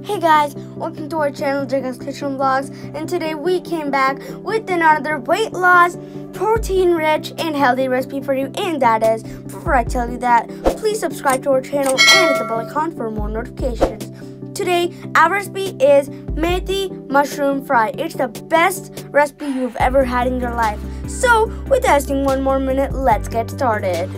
Hey guys, welcome to our channel Jacob's Kitchen Vlogs, and today we came back with another weight loss, protein rich and healthy recipe for you, and that is, before I tell you that, please subscribe to our channel and hit the bell icon for more notifications. Today, our recipe is methi mushroom fry. It's the best recipe you've ever had in your life. So, without wasting one more minute, let's get started.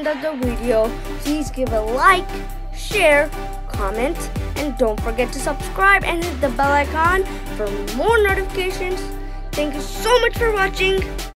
Of the video, please give a like, share, comment, and don't forget to subscribe and hit the bell icon for more notifications. Thank you so much for watching.